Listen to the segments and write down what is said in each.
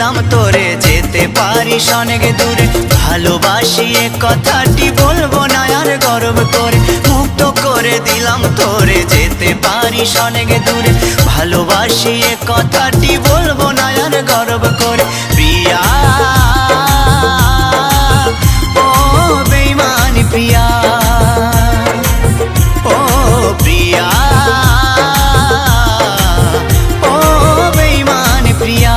দিলাম তোরে যেতে পারিস অনেক দূরে। ভালোবাসি এ কথাটি বলবো না আর গর্ব করে, মুক্ত করে দিলাম তোরে যেতে পারিস অনেক দূরে। ভালোবাসি এ কথাটি বলবো না আর গর্ব করে। প্রিয়া ও বেঈমানি প্রিয়া, ও প্রিয়া ও বেঈমানি প্রিয়া।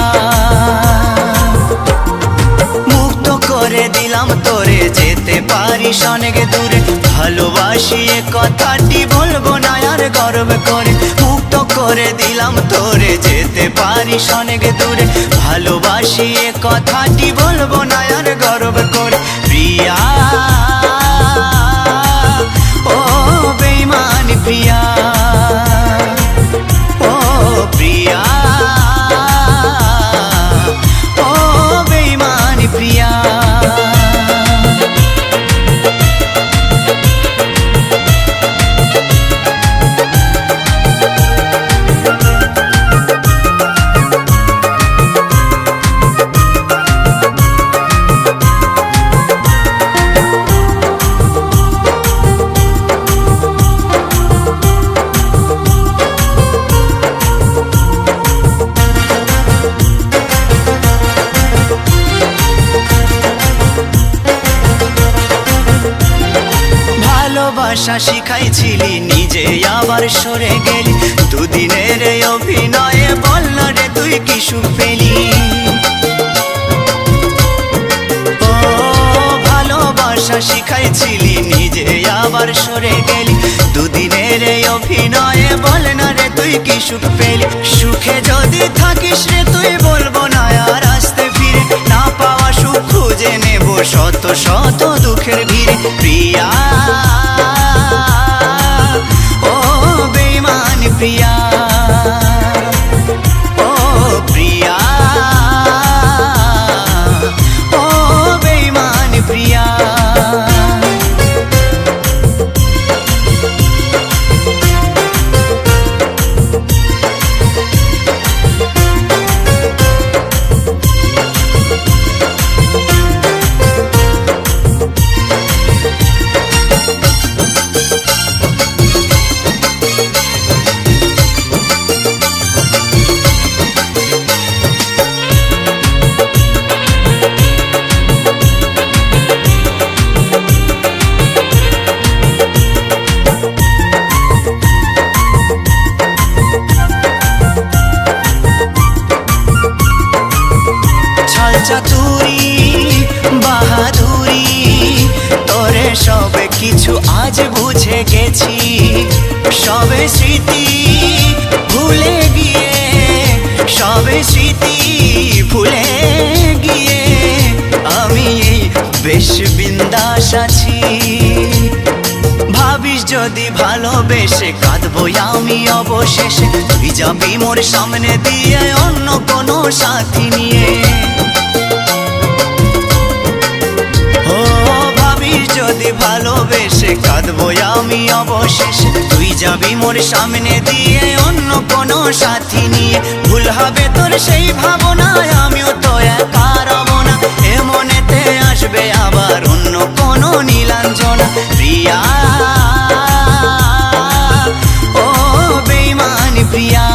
মুক্ত করে দিলাম তোরে যেতে পারিস অনেক দূরে। ভালোবাসি এ কথাটি বলবো না আর গর্ব করে, মুক্ত করে দিলাম তোরে যেতে পারিস অনেক দূরে। ভালোবাসি এ কথাটি বলবো না আর গর্ব করে। প্রিয়া ও বেঈমানি প্রিয়া, ও প্রিয়া ও বেঈমানি প্রিয়া। ভালোবাসা শিখাইছিলি নিজে আবার সরে গেলি। দুদিনের এই অভিনয়ে বল না রে তুই কি সুখ পেলি। ও ভালোবাসা শিখাইছিলি নিজে আবার সরে গেলি। দুদিনের এই অভিনয়ে বল না রে তুই কি সুখ পেলি। সুখে যদি থাকিস রে তুই বলবো না আর আসতে ফিরে, না পাওয়া সুখ খুঁজে নেব শত শত দুঃখের ভিড়ে। প্রিয়া ও বেঈমানি প্রিয়া, ও প্রিয়া ও বেঈমানি প্রিয়া। চাতুরি বাহাদুরি তোরে সবে কিছু আজ বুঝে গেছি। সবে স্মৃতি ভুলে গিয়ে, সবে স্মৃতি ভুলে গিয়ে আমি এই বেশ বিন্দাস আছি। ভাবিস যদি ভালোবেসে কাঁদবো আমি অবশেষে, তুই যাবি মোর সামনে দিয়ে অন্য কোনো সাথী নিয়ে। ও ভাবিস যদি ভালোবেসে কাঁদবো আমি অবশেষে, তুই যাবি মোর সামনে দিয়ে অন্য কোনো সাথী নিয়ে। ভুল হবে তোর সেই ভাবনায় আমিও তো একা রব না, এ মনেতে আসবে আবার অন্য কোনো নীলাঞ্জনা। প্রিয়া ও বেঈমানি প্রিয়া,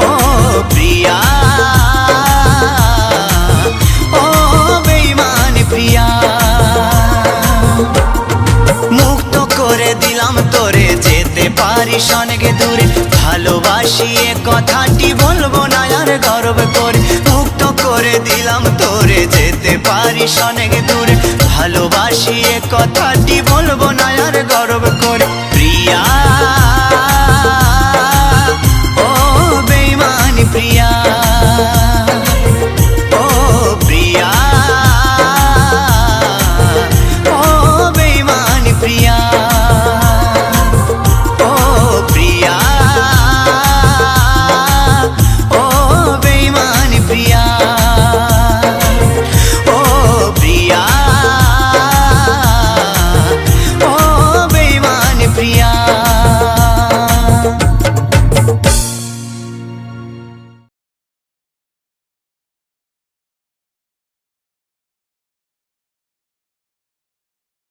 ও প্রিয়া ও বেঈমানি প্রিয়া। মুক্ত করে দিলাম তোরে যেতে পারিস অনেক দূরে। ভালোবাসি এ কথাটি বলবো না আর গর্ব করে, মুক্ত করে দিলাম তোরে যেতে পারিস অনেক দূরে। ভালোবাসি এ কথাটি বলবো না আর গর্ব করে। প্রিয়া ও বেঈমানি প্রিয়া।